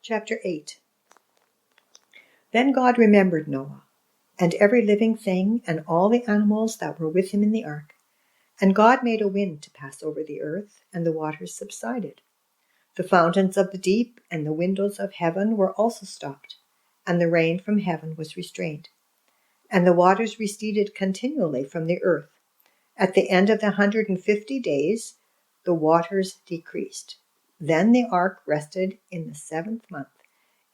Chapter 8. Then God remembered Noah, and every living thing, and all the animals that were with him in the ark. And God made a wind to pass over the earth, and the waters subsided. The fountains of the deep and the windows of heaven were also stopped, and the rain from heaven was restrained. And the waters receded continually from the earth. At the end of the 150 days, the waters decreased. Then the ark rested in the 7th month,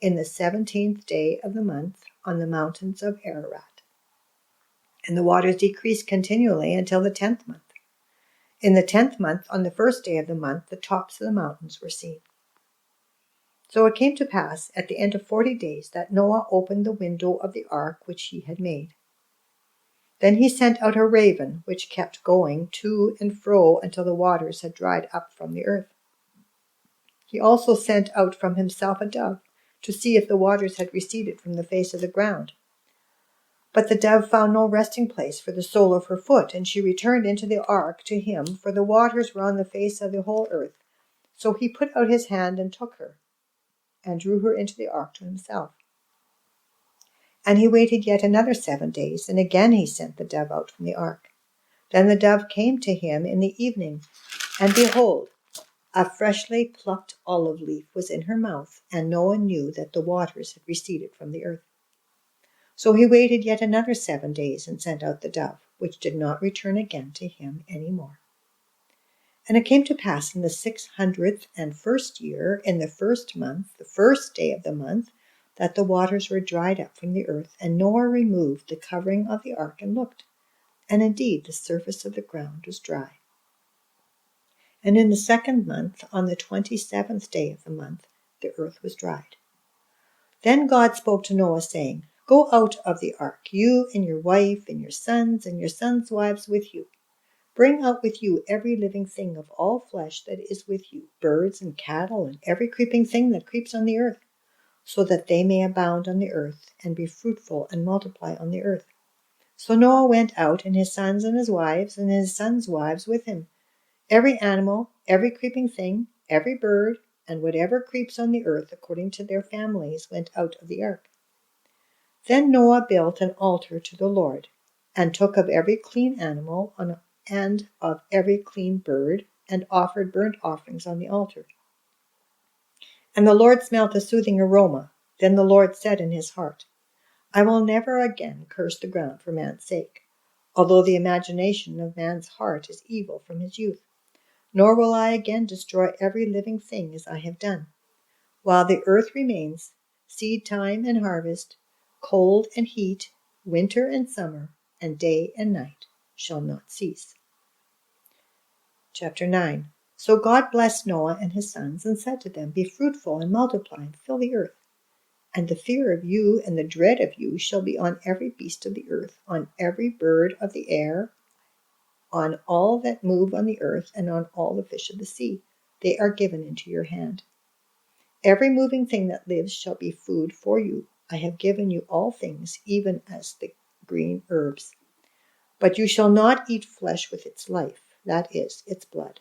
in the 17th day of the month, on the mountains of Ararat. And the waters decreased continually until the 10th month. In the 10th month, on the 1st day of the month, the tops of the mountains were seen. So it came to pass at the end of 40 days that Noah opened the window of the ark which he had made. Then he sent out a raven, which kept going to and fro until the waters had dried up from the earth. He also sent out from himself a dove, to see if the waters had receded from the face of the ground. But the dove found no resting place for the sole of her foot, and she returned into the ark to him, for the waters were on the face of the whole earth. So he put out his hand and took her, and drew her into the ark to himself. And he waited yet another 7 days, and again he sent the dove out from the ark. Then the dove came to him in the evening, and behold, a freshly plucked olive leaf was in her mouth, and Noah knew that the waters had receded from the earth. So he waited yet another 7 days, and sent out the dove, which did not return again to him any more. And it came to pass in the 601st year, in the 1st month, the 1st day of the month, that the waters were dried up from the earth, and Noah removed the covering of the ark and looked, and indeed the surface of the ground was dry. And in the 2nd month, on the 27th day of the month, the earth was dried. Then God spoke to Noah, saying, Go out of the ark, you and your wife and your sons' wives with you. Bring out with you every living thing of all flesh that is with you, birds and cattle and every creeping thing that creeps on the earth, so that they may abound on the earth and be fruitful and multiply on the earth. So Noah went out, and his sons and his wives and his sons' wives with him. Every animal, every creeping thing, every bird, and whatever creeps on the earth according to their families went out of the ark. Then Noah built an altar to the Lord, and took of every clean animal and of every clean bird, and offered burnt offerings on the altar. And the Lord smelt a soothing aroma. Then the Lord said in his heart, I will never again curse the ground for man's sake, although the imagination of man's heart is evil from his youth. Nor will I again destroy every living thing as I have done. While the earth remains, seed time and harvest, cold and heat, winter and summer, and day and night shall not cease. Chapter 9. So God blessed Noah and his sons, and said to them, Be fruitful and multiply, and fill the earth. And the fear of you and the dread of you shall be on every beast of the earth, on every bird of the air, on all that move on the earth, and on all the fish of the sea. They are given into your hand. Every moving thing that lives shall be food for you. I have given you all things, even as the green herbs. But you shall not eat flesh with its life, that is, its blood.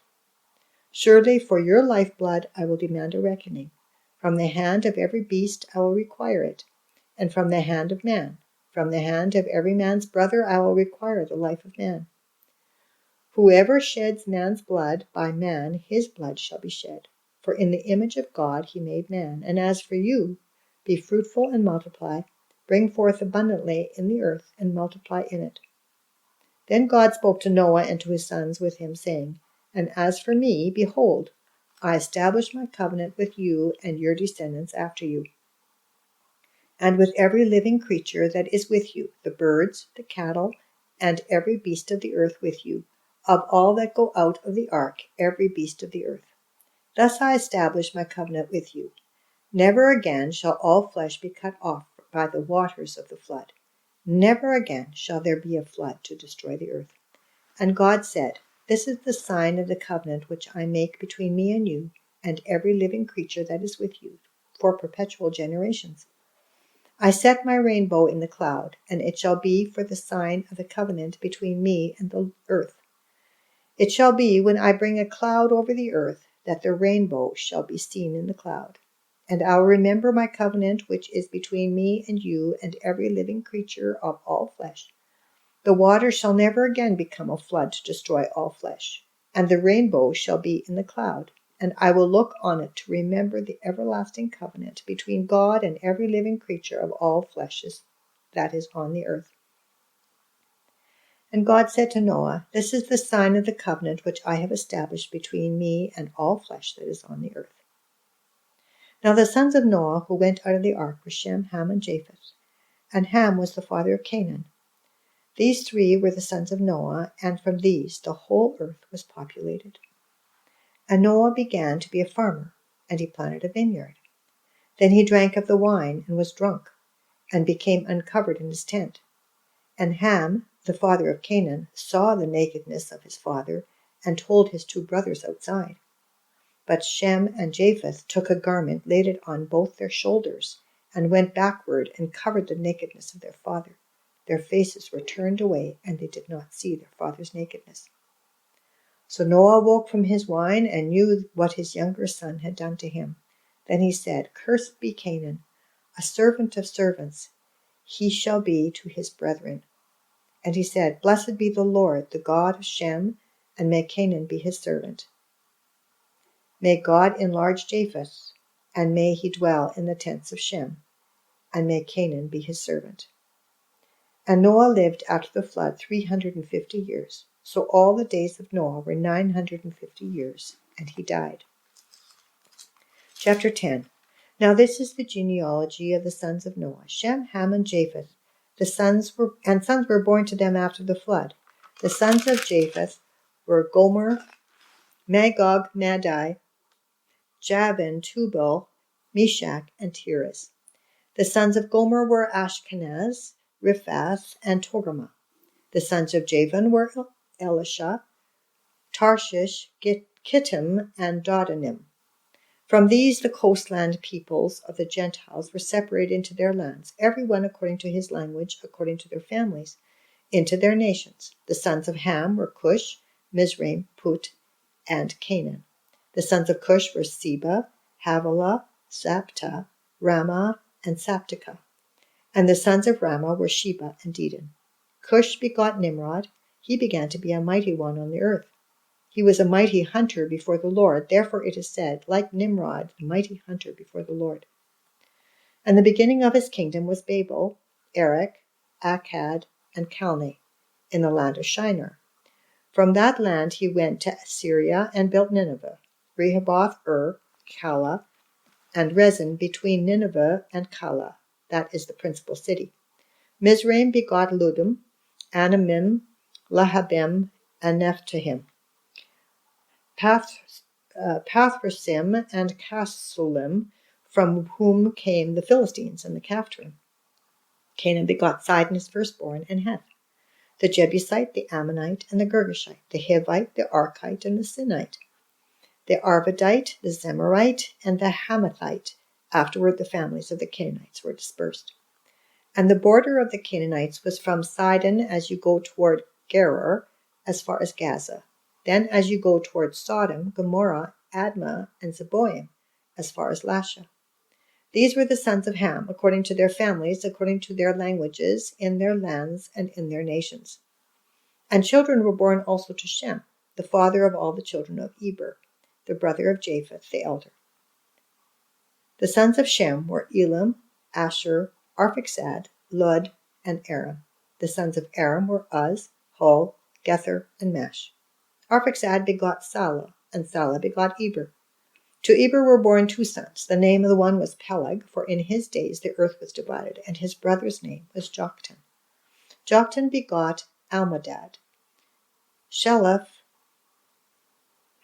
Surely for your lifeblood I will demand a reckoning. From the hand of every beast I will require it, and from the hand of man. From the hand of every man's brother I will require the life of man. Whoever sheds man's blood, by man his blood shall be shed. For in the image of God he made man. And as for you, be fruitful and multiply, bring forth abundantly in the earth, and multiply in it. Then God spoke to Noah and to his sons with him, saying, And as for me, behold, I establish my covenant with you and your descendants after you, and with every living creature that is with you, the birds, the cattle, and every beast of the earth with you, of all that go out of the ark, every beast of the earth. Thus I establish my covenant with you. Never again shall all flesh be cut off by the waters of the flood. Never again shall there be a flood to destroy the earth. And God said, This is the sign of the covenant which I make between me and you, and every living creature that is with you, for perpetual generations. I set my rainbow in the cloud, and it shall be for the sign of the covenant between me and the earth. It shall be when I bring a cloud over the earth, that the rainbow shall be seen in the cloud. And I will remember my covenant which is between me and you and every living creature of all flesh. The water shall never again become a flood to destroy all flesh, and the rainbow shall be in the cloud. And I will look on it to remember the everlasting covenant between God and every living creature of all flesh that is on the earth. And God said to Noah, This is the sign of the covenant which I have established between me and all flesh that is on the earth. Now the sons of Noah who went out of the ark were Shem, Ham, and Japheth. And Ham was the father of Canaan. These three were the sons of Noah, and from these the whole earth was populated. And Noah began to be a farmer, and he planted a vineyard. Then he drank of the wine and was drunk, and became uncovered in his tent. And Ham, the father of Canaan, saw the nakedness of his father, and told his two brothers outside. But Shem and Japheth took a garment, laid it on both their shoulders, and went backward and covered the nakedness of their father. Their faces were turned away, and they did not see their father's nakedness. So Noah woke from his wine and knew what his younger son had done to him. Then he said, Cursed be Canaan, a servant of servants. He shall be to his brethren. And he said, Blessed be the Lord, the God of Shem, and may Canaan be his servant. May God enlarge Japheth, and may he dwell in the tents of Shem, and may Canaan be his servant. And Noah lived after the flood 350 years. So all the days of Noah were 950 years, and he died. Chapter 10. Now this is the genealogy of the sons of Noah, Shem, Ham, and Japheth. Sons were born to them after the flood. The sons of Japheth were Gomer, Magog, Madai, Javan, Tubal, Meshach, and Tiras. The sons of Gomer were Ashkenaz, Riphath, and Togarmah. The sons of Javan were Elisha, Tarshish, Kittim, and Dodanim. From these the coastland peoples of the Gentiles were separated into their lands, every one according to his language, according to their families, into their nations. The sons of Ham were Cush, Mizraim, Put, and Canaan. The sons of Cush were Seba, Havilah, Sapta, Ramah, and Saptica. And the sons of Ramah were Sheba and Dedan. Cush begot Nimrod. He began to be a mighty one on the earth. He was a mighty hunter before the Lord. Therefore it is said, like Nimrod, the mighty hunter before the Lord. And the beginning of his kingdom was Babel, Erech, Akkad, and Calneh, in the land of Shinar. From that land he went to Assyria and built Nineveh, Rehoboth, Calah, and Rezin between Nineveh and Calah. That is the principal city. Mizraim begot Ludim, Anamim, Lahabim, and Nephtahim. Pathrasim and Casulim, from whom came the Philistines and the Caphtorim. Canaan begot Sidon his firstborn, and Heth, the Jebusite, the Ammonite, and the Girgashite, the Hivite, the Archite, and the Sinite, the Arvadite, the Zemarite, and the Hamathite. Afterward the families of the Canaanites were dispersed. And the border of the Canaanites was from Sidon as you go toward Gerar, as far as Gaza. Then as you go toward Sodom, Gomorrah, Admah, and Zeboim, as far as Lasha. These were the sons of Ham, according to their families, according to their languages, in their lands, and in their nations. And children were born also to Shem, the father of all the children of Eber, the brother of Japheth, the elder. The sons of Shem were Elam, Asher, Arphaxad, Lud, and Aram. The sons of Aram were Uz, Hul, Gether, and Mash. Arphaxad begot Salah, and Salah begot Eber. To Eber were born two sons. The name of the one was Peleg, for in his days the earth was divided, and his brother's name was Joktan. Joktan begot Almodad, Sheleph,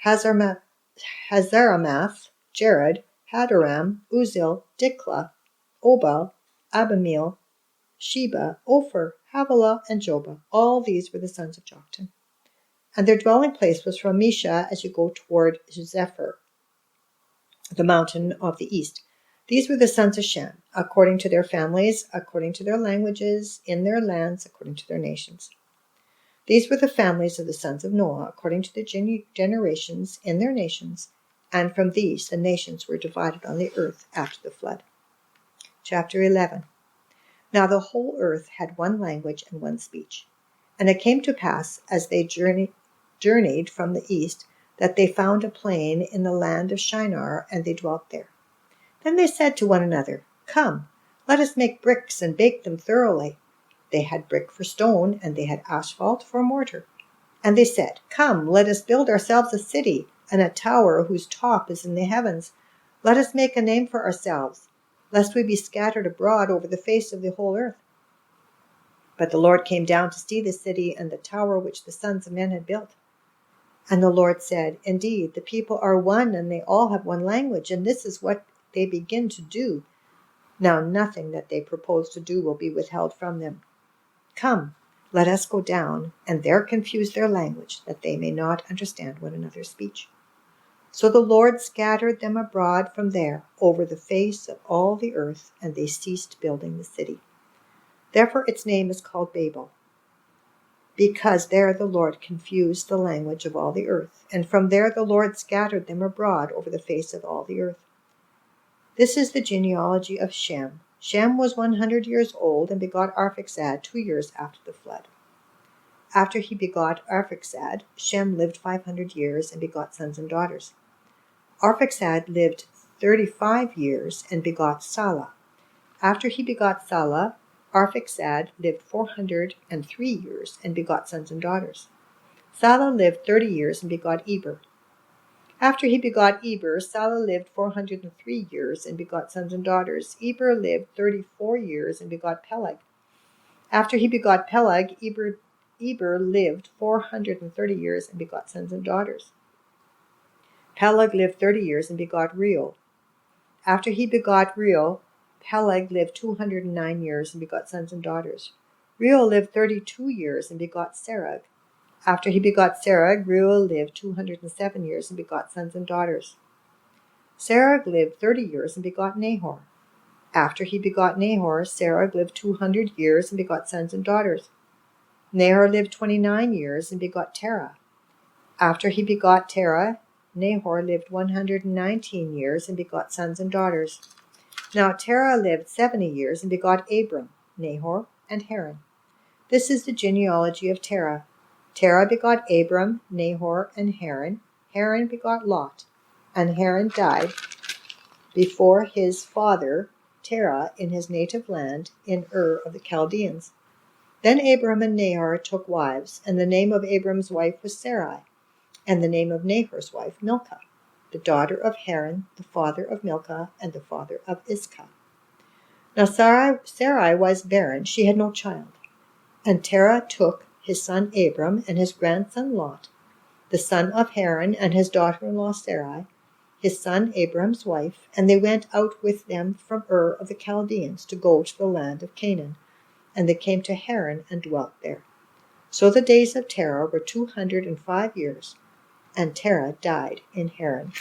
Hazaramath, Jared, Hadoram, Uzil, Dikla, Obal, Abimel, Sheba, Ophir, Havilah, and Jobah. All these were the sons of Joktan. And their dwelling place was from Mesha as you go toward Zephyr, the mountain of the east. These were the sons of Shem, according to their families, according to their languages, in their lands, according to their nations. These were the families of the sons of Noah, according to their generations, in their nations, and from these the nations were divided on the earth after the flood. Chapter 11. Now the whole earth had one language and one speech. And it came to pass, as they journeyed from the east, that they found a plain in the land of Shinar, and they dwelt there. Then they said to one another, Come, let us make bricks and bake them thoroughly. They had brick for stone, and they had asphalt for mortar. And they said, Come, let us build ourselves a city, and a tower whose top is in the heavens. Let us make a name for ourselves, lest we be scattered abroad over the face of the whole earth. But the Lord came down to see the city and the tower which the sons of men had built. And the Lord said, Indeed, the people are one, and they all have one language, and this is what they begin to do. Now nothing that they propose to do will be withheld from them. Come, let us go down, and there confuse their language, that they may not understand one another's speech. So the Lord scattered them abroad from there over the face of all the earth, and they ceased building the city. Therefore its name is called Babel, because there the Lord confused the language of all the earth, and from there the Lord scattered them abroad over the face of all the earth. This is the genealogy of Shem. Shem was 100 years old and begot Arphaxad 2 years after the flood. After he begot Arphaxad, Shem lived 500 years and begot sons and daughters. Arphaxad lived 35 years and begot Salah. After he begot Salah, Arphaxad lived 403 years and begot sons and daughters. Salah lived 30 years and begot Eber. After he begot Eber, Salah lived 403 years and begot sons and daughters. Eber lived 34 years and begot Peleg. After he begot Peleg, Eber lived 430 years and begot sons and daughters. Peleg lived 30 years and begot Reuel. After he begot Reuel, Peleg lived 209 years and begot sons and daughters. Reuel lived 32 years and begot Serug. After he begot Serug, Reuel lived 207 years and begot sons and daughters. Serug lived 30 years and begot Nahor. After he begot Nahor, Serug lived 200 years and begot sons and daughters. Nahor lived 29 years and begot Terah. After he begot Terah, Nahor lived 119 years and begot sons and daughters. Now Terah lived 70 years and begot Abram, Nahor, and Haran. This is the genealogy of Terah. Terah begot Abram, Nahor, and Haran. Haran begot Lot, and Haran died before his father Terah in his native land in Ur of the Chaldeans. Then Abram and Nahor took wives, and the name of Abram's wife was Sarai, and the name of Nahor's wife Milcah, the daughter of Haran, the father of Milcah, and the father of Iscah. Now Sarai was barren, she had no child. And Terah took his son Abram and his grandson Lot, the son of Haran, and his daughter-in-law Sarai, his son Abram's wife, and they went out with them from Ur of the Chaldeans to go to the land of Canaan, and they came to Haran and dwelt there. So the days of Terah were 205 years, and Terah died in Haran.